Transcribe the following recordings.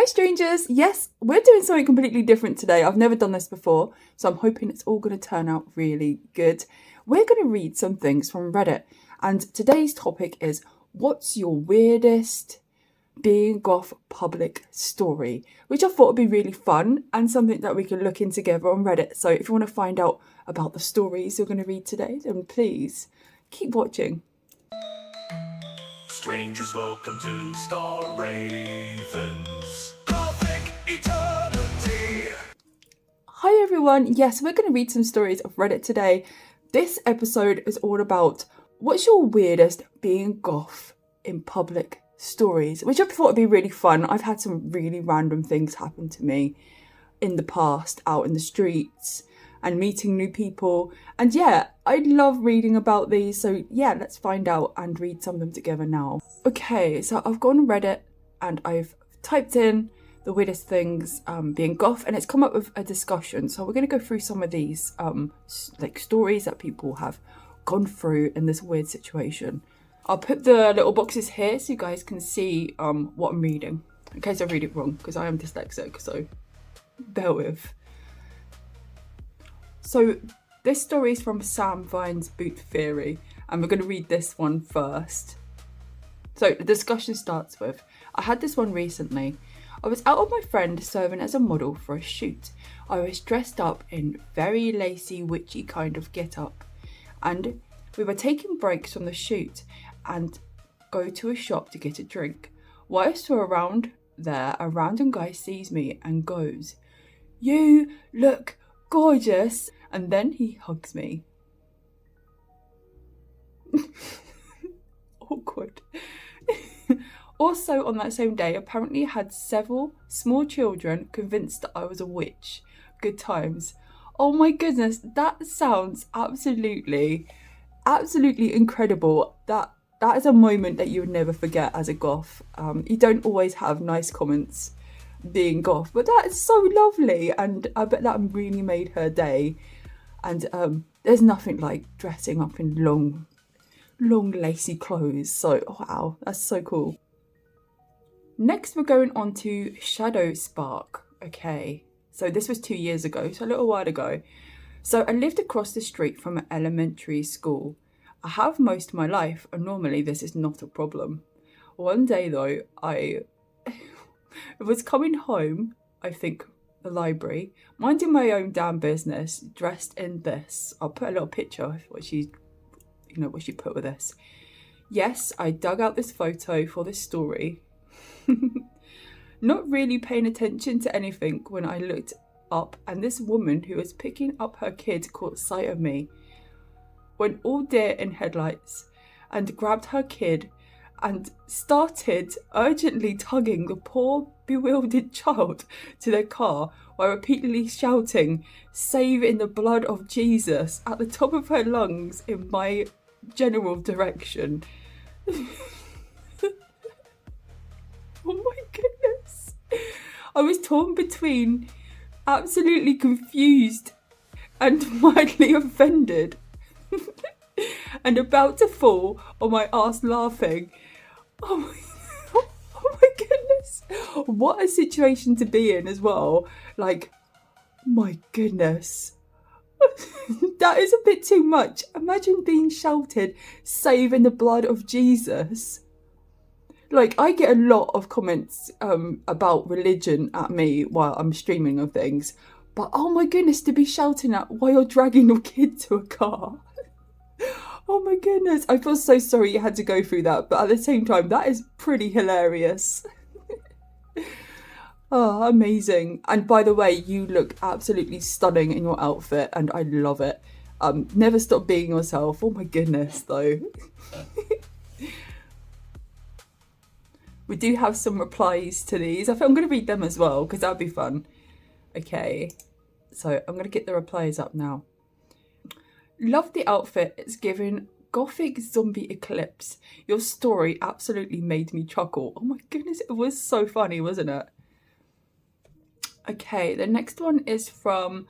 Hi strangers! Yes, we're doing something completely different today. I've never done this before, so I'm hoping it's all going to turn out really good. We're going to read some things from Reddit, and today's topic is, what's your weirdest being goth public story? Which I thought would be really fun and something that we can look in together on Reddit. So if you want to find out about the stories you're going to read today, then please keep watching. Strangers, welcome to STARRAVEN's Gothic Eternity. Hi everyone, yes, we're going to read some stories of Reddit today. This episode is all about what's your weirdest being goth in public stories, which I thought would be really fun. I've had some really random things happen to me in the past, out in the streets and meeting new people. And yeah, I love reading about these. So yeah, let's find out and read some of them together now. Okay, so I've gone on Reddit and I've typed in the weirdest things being goth, and it's come up with a discussion. So we're going to go through some of these like stories that people have gone through in this weird situation. I'll put the little boxes here so you guys can see what I'm reading, in case I read it wrong, because I am dyslexic, so bear with. So this story is from Sam Vine's Boot Theory, and we're going to read this one first. So the discussion starts with, I had this one recently. I was out with my friend serving as a model for a shoot. I was dressed up in very lacy, witchy kind of get-up, and we were taking breaks from the shoot and go to a shop to get a drink. Whilst we're around there, a random guy sees me and goes, "You look gorgeous," and then he hugs me. Awkward. Also on that same day, apparently had several small children convinced that I was a witch. Good times. Oh my goodness, that sounds absolutely incredible. That is a moment that you would never forget as a goth. You don't always have nice comments being goth, but that is so lovely, and I bet that really made her day. And there's nothing like dressing up in long lacy clothes. So wow, that's so cool. Next we're going on to Shadow Spark. Okay, so this was 2 years ago, so a little while ago. So I lived across the street from an elementary school. I have most of my life, and normally this is not a problem. One day though, I was coming home, I think the library, minding my own damn business, dressed in this. I'll put a little picture of what she put with this. Yes, I dug out this photo for this story. Not really paying attention to anything when I looked up, and this woman who was picking up her kid caught sight of me. Went all deer in headlights and grabbed her kid and started urgently tugging the poor bewildered child to their car while repeatedly shouting, "Save in the blood of Jesus," at the top of her lungs in my general direction. Oh my goodness. I was torn between absolutely confused and mildly offended and about to fall on my ass laughing. Oh my goodness. What a situation to be in as well. Like, my goodness. That is a bit too much. Imagine being shouted, "Save in the blood of Jesus." Like, I get a lot of comments about religion at me while I'm streaming of things. But oh my goodness, to be shouting at while you're dragging your kid to a car. Oh my goodness, I feel so sorry you had to go through that. But at the same time, that is pretty hilarious. Oh, amazing. And by the way, you look absolutely stunning in your outfit and I love it. Never stop being yourself. Oh my goodness, though. We do have some replies to these. I think I'm going to read them as well because that'll be fun. Okay, so I'm going to get the replies up now. Love the outfit. It's giving Gothic zombie eclipse. Your story absolutely made me chuckle. Oh my goodness, it was so funny, wasn't it? Okay, the next one is from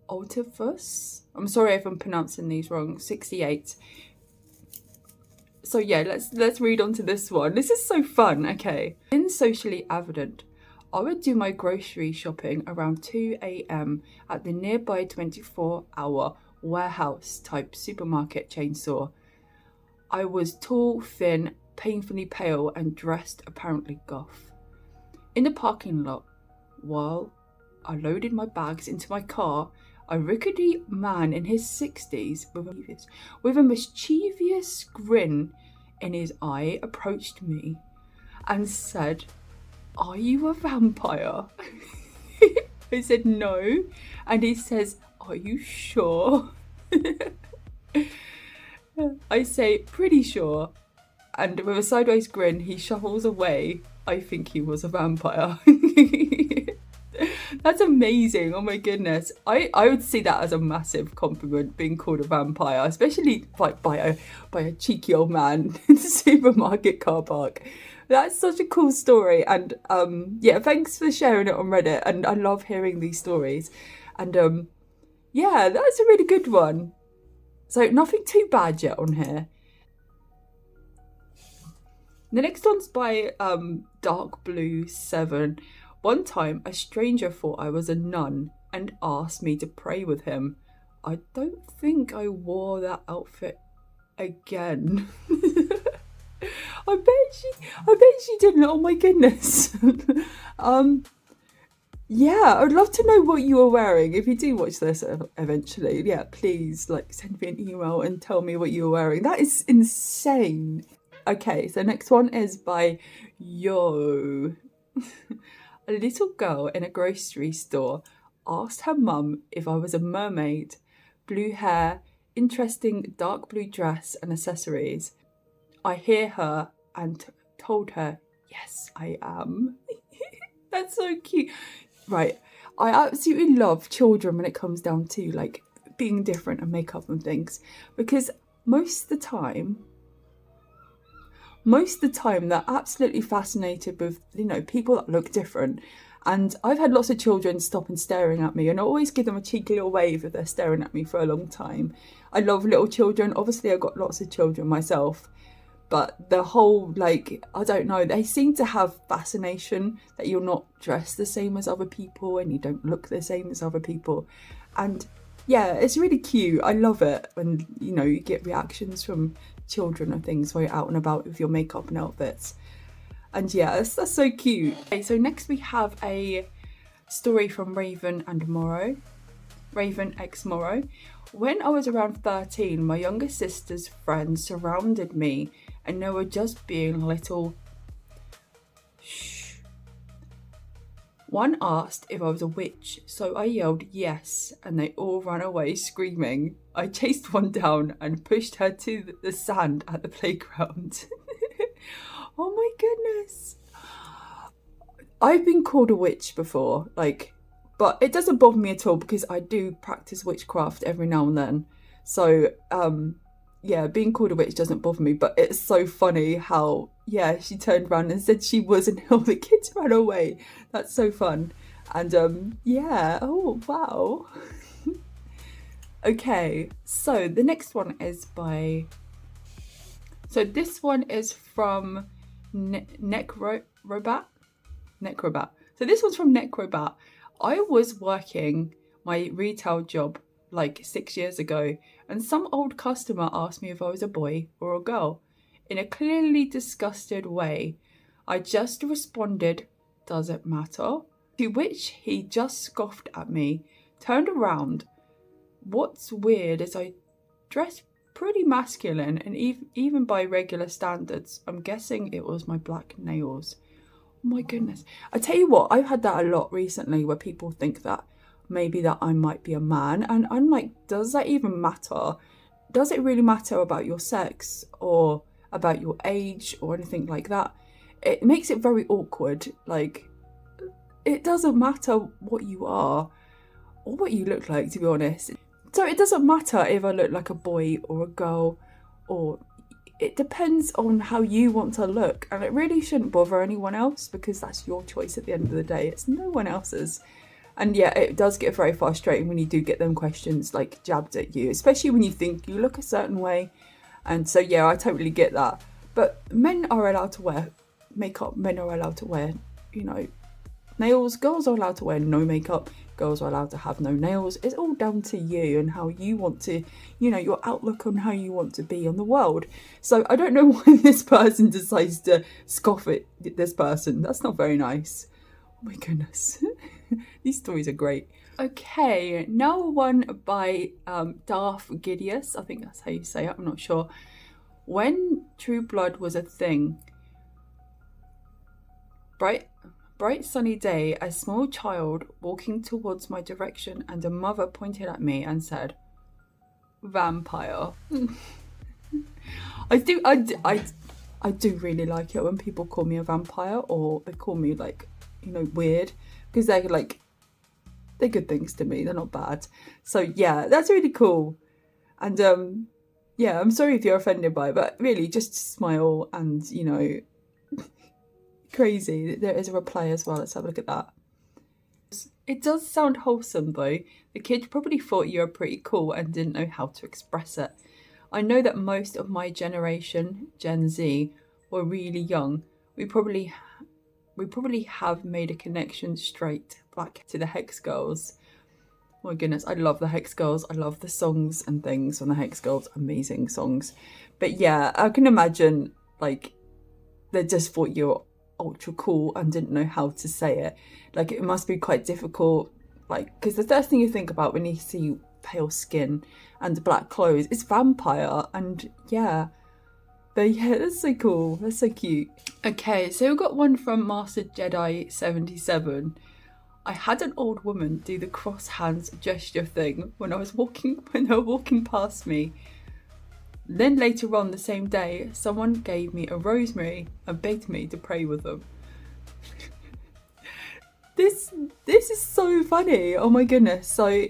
Altifus. I'm sorry if I'm pronouncing these wrong. 68. So yeah, let's read on to this one. This is so fun. Okay. In socially evident, I would do my grocery shopping around 2 a.m. at the nearby 24-hour warehouse type supermarket chain store. I was tall, thin, painfully pale, and dressed apparently goth. In the parking lot, while I loaded my bags into my car, a rickety man in his 60s with a mischievous grin in his eye approached me and said, "Are you a vampire?" I said no, and he says, "Are you sure?" I say, "Pretty sure," and with a sideways grin he shuffles away. I think he was a vampire. That's amazing. Oh my goodness. I would see that as a massive compliment, being called a vampire, especially like by a cheeky old man in the supermarket car park. That's such a cool story, and yeah, thanks for sharing it on Reddit, and I love hearing these stories. And yeah, that's a really good one. So nothing too bad yet on here. The next one's by Dark Blue 7. One time, a stranger thought I was a nun and asked me to pray with him. I don't think I wore that outfit again. I bet she didn't. Oh my goodness. Yeah, I'd love to know what you were wearing. If you do watch this eventually, yeah, please send me an email and tell me what you were wearing. That is insane. Okay, so next one is by Yo. A little girl in a grocery store asked her mum if I was a mermaid. Blue hair, interesting dark blue dress and accessories. I hear her and told her, yes, I am. That's so cute. Right, I absolutely love children when it comes down to being different and makeup and things, because most of the time they're absolutely fascinated with, people that look different. And I've had lots of children stop and staring at me, and I always give them a cheeky little wave if they're staring at me for a long time. I love little children. Obviously, I've got lots of children myself. But the whole, I don't know, they seem to have fascination that you're not dressed the same as other people and you don't look the same as other people. And yeah, it's really cute. I love it when, you get reactions from children and things while you're out and about with your makeup and outfits. And yeah, that's so cute. Okay, so next we have a story from Raven and Morrow. Raven x Morrow. When I was around 13, my younger sister's friends surrounded me and they were just being a little shh. One asked if I was a witch, so I yelled yes, and they all ran away screaming. I chased one down and pushed her to the sand at the playground. Oh my goodness. I've been called a witch before, but it doesn't bother me at all because I do practice witchcraft every now and then. So, yeah, being called a witch doesn't bother me, but it's so funny how, yeah, she turned around and said she was and all the kids ran away. That's so fun. And, yeah, oh, wow. Okay, so the next one is by... So this one is from Necrobat. So this one's from Necrobat. I was working my retail job 6 years ago, and some old customer asked me if I was a boy or a girl. In a clearly disgusted way, I just responded, "Does it matter?" To which he just scoffed at me, turned around. What's weird is I dress pretty masculine, and even by regular standards. I'm guessing it was my black nails. Oh my goodness. I tell you what, I've had that a lot recently where people think that maybe that I might be a man, and I'm like, does that even matter? Does it really matter about your sex or about your age or anything like that? It makes it very awkward. It doesn't matter what you are or what you look like, to be honest. So it doesn't matter if I look like a boy or a girl, or it depends on how you want to look, and it really shouldn't bother anyone else because that's your choice at the end of the day. It's no one else's. And yeah, it does get very frustrating when you do get them questions jabbed at you, especially when you think you look a certain way. And so yeah, I totally get that. But men are allowed to wear makeup. Men are allowed to wear, nails. Girls are allowed to wear no makeup. Girls are allowed to have no nails. It's all down to you and how you want to, your outlook on how you want to be on the world. So I don't know why this person decides to scoff at this person. That's not very nice. Oh my goodness. These stories are great. Okay, now one by Darth Gideus. I think that's how you say it. I'm not sure. When True Blood was a thing, bright sunny day, a small child walking towards my direction, and a mother pointed at me and said, "Vampire." I do really like it when people call me a vampire, or they call me weird, because they're good things to me. They're not bad. So yeah, that's really cool. And yeah, I'm sorry if you're offended by it, but really just smile and, crazy. There is a reply as well. Let's have a look at that. It does sound wholesome though. The kid probably thought you were pretty cool and didn't know how to express it. I know that most of my generation, Gen Z, were really young. We probably have made a connection straight back to the Hex Girls. Oh my goodness, I love the Hex Girls. I love the songs and things from the Hex Girls. Amazing songs. But yeah, I can imagine they just thought you were ultra cool and didn't know how to say it. It must be quite difficult, because the first thing you think about when you see pale skin and black clothes is vampire. And yeah, but yeah, that's so cool. That's so cute. Okay, so we've got one from Master Jedi 77. I had an old woman do the cross hands gesture thing when they were walking past me. Then later on the same day, someone gave me a rosemary and begged me to pray with them. This is so funny. Oh my goodness. So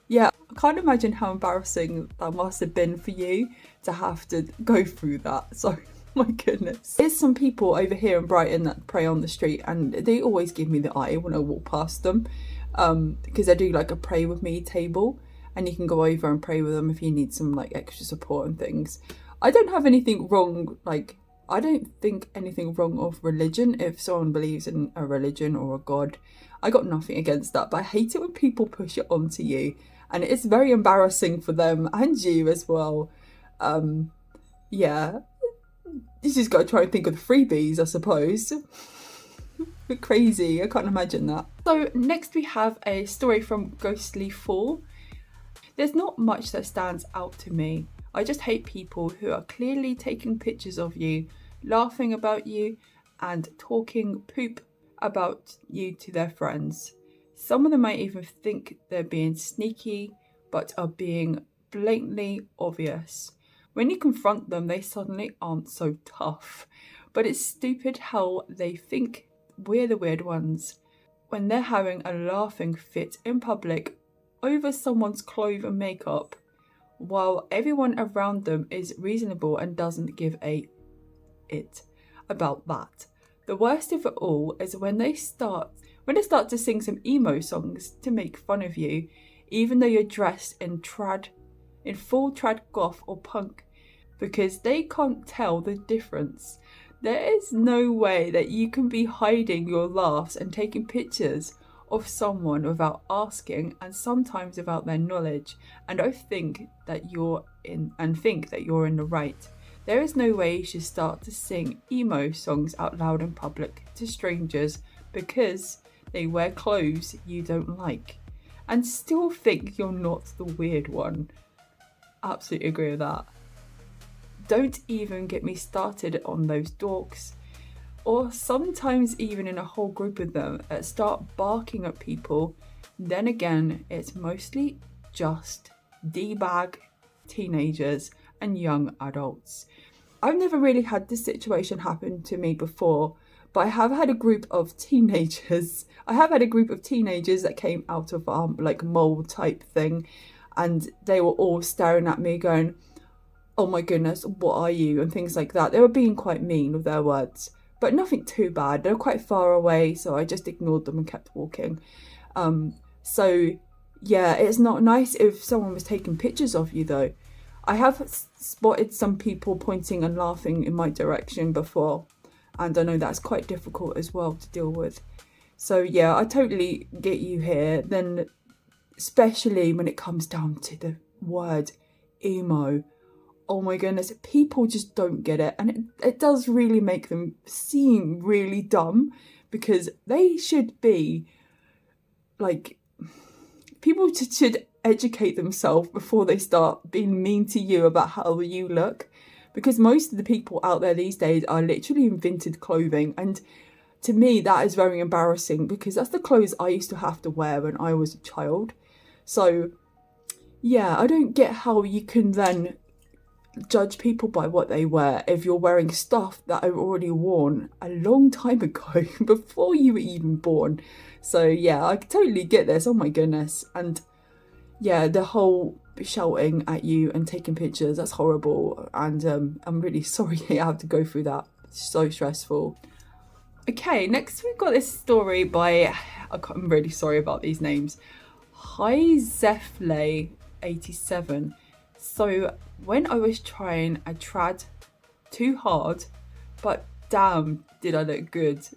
yeah, I can't imagine how embarrassing that must have been for you to have to go through that. So my goodness. There's some people over here in Brighton that pray on the street, and they always give me the eye when I walk past them, because they do a pray with me table, and you can go over and pray with them if you need some extra support and things. I don't have anything wrong, I don't think anything wrong of religion. If someone believes in a religion or a god, I got nothing against that, but I hate it when people push it onto you, and it's very embarrassing for them and you as well. Yeah, you just got to try and think of the freebies, I suppose. Bit crazy, I can't imagine that. So next we have a story from Ghostly Fall. There's not much that stands out to me. I just hate people who are clearly taking pictures of you, laughing about you, and talking poop about you to their friends. Some of them might even think they're being sneaky, but are being blatantly obvious. When you confront them, they suddenly aren't so tough. But it's stupid how they think we're the weird ones when they're having a laughing fit in public over someone's clothes and makeup, while everyone around them is reasonable and doesn't give a it about that. The worst of it all is when they start to sing some emo songs to make fun of you, even though you're dressed in full trad goth or punk, because they can't tell the difference. There is no way that you can be hiding your laughs and taking pictures of someone without asking, and sometimes without their knowledge, and think that you're in the right. There is no way you should start to sing emo songs out loud in public to strangers because they wear clothes you don't like, and still think you're not the weird one. Absolutely agree with that. Don't even get me started on those dorks, or sometimes even in a whole group of them that start barking at people. Then again, it's mostly just D-bag teenagers and young adults. I've never really had this situation happen to me before, but I have had a group of teenagers. That came out of mole type thing, and they were all staring at me going, "Oh my goodness, what are you?" and things like that. They were being quite mean with their words, but nothing too bad. They were quite far away, so I just ignored them and kept walking. So yeah, it's not nice if someone was taking pictures of you though. I have spotted some people pointing and laughing in my direction before, and I know that's quite difficult as well to deal with. So yeah, I totally get you here. Then especially when it comes down to the word emo, oh my goodness, people just don't get it. And it does really make them seem really dumb, because they should be like, people should educate themselves before they start being mean to you about how you look, because most of the people out there these days are literally in vintage clothing, and to me that is very embarrassing, because that's the clothes I used to have to wear when I was a child. So yeah, I don't get how you can then judge people by what they wear if you're wearing stuff that I've already worn a long time ago, before you were even born. So yeah, I totally get this. Oh my goodness. And yeah, the whole shouting at you and taking pictures, that's horrible. And I'm really sorry I have to go through that. It's so stressful. Okay, next we've got this story by, I'm really sorry about these names, Zefley87. So when I was trying, I tried too hard, but damn did I look good.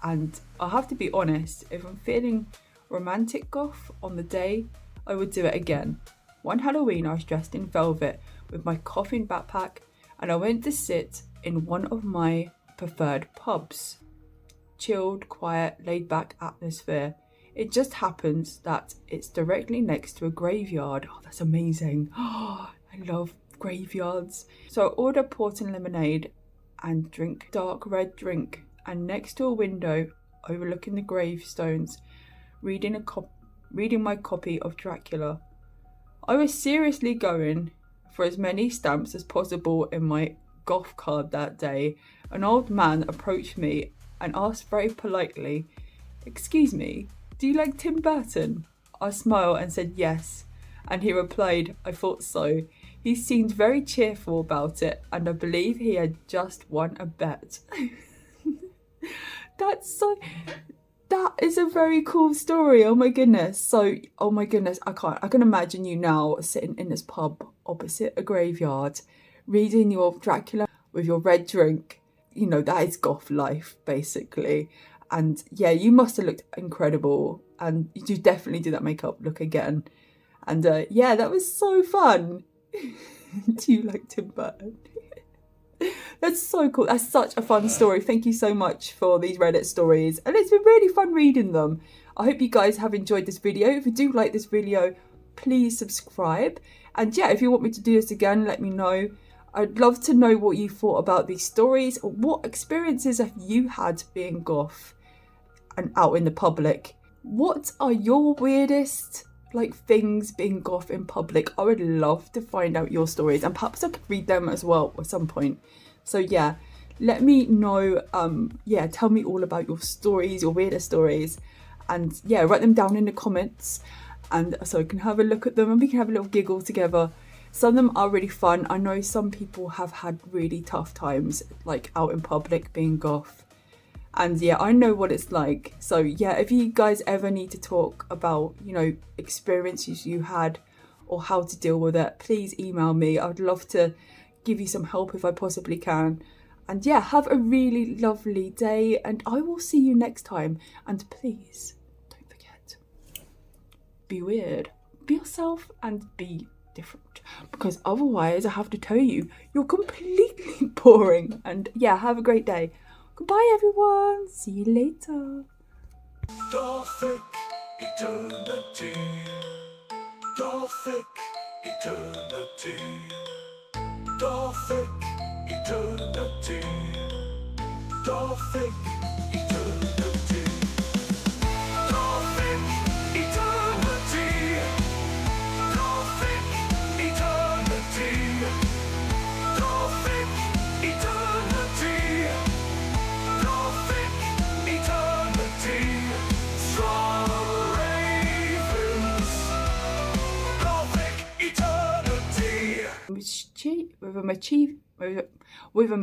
And I have to be honest, if I'm feeling romantic goth on the day, I would do it again. One Halloween I was dressed in velvet with my coffin backpack, and I went to sit in one of my preferred pubs. Chilled, quiet, laid back atmosphere. It just happens that it's directly next to a graveyard. Oh, that's amazing. Oh, I love graveyards. So I order port and lemonade and drink dark red drink, and next to a window overlooking the gravestones, reading my copy of Dracula. I was seriously going for as many stamps as possible in my goth card that day. An old man approached me and asked very politely, "Excuse me, do you like Tim Burton?" I smiled and said yes, and he replied, "I thought so." He seemed very cheerful about it, and I believe he had just won a bet. That is a very cool story. Oh my goodness. So, oh my goodness, I can imagine you now sitting in this pub opposite a graveyard, reading your Dracula with your red drink. You know, that is goth life, basically. And yeah, you must have looked incredible, and you definitely do that makeup look again. And yeah, that was so fun. Do you like Tim Burton? That's so cool. That's such a fun story. Thank you so much for these Reddit stories, and it's been really fun reading them. I hope you guys have enjoyed this video. If you do like this video, please subscribe. And yeah, if you want me to do this again, let me know. I'd love to know what you thought about these stories, or what experiences have you had being goth and out in the public. What are your weirdest things being goth in public? I would love to find out your stories, and perhaps I could read them as well at some point. So yeah, let me know. Yeah, tell me all about your stories, your weirdest stories, and yeah, write them down in the comments, and so I can have a look at them and we can have a little giggle together. Some of them are really fun. I know some people have had really tough times out in public being goth. And yeah, I know what it's like. So yeah, if you guys ever need to talk about, experiences you had or how to deal with it, please email me. I'd love to give you some help if I possibly can. And yeah, have a really lovely day, and I will see you next time. And please, don't forget, be weird, be yourself, and be different. Because otherwise, I have to tell you, you're completely boring. And yeah, have a great day. Goodbye, everyone. See you later. Gothic eternity. Gothic eternity. Gothic eternity. Gothic eternity. Gothic eternity. Gothic eternity. Gothic eternity. Gothic eternity. STARRAVEN's Gothic eternity. With a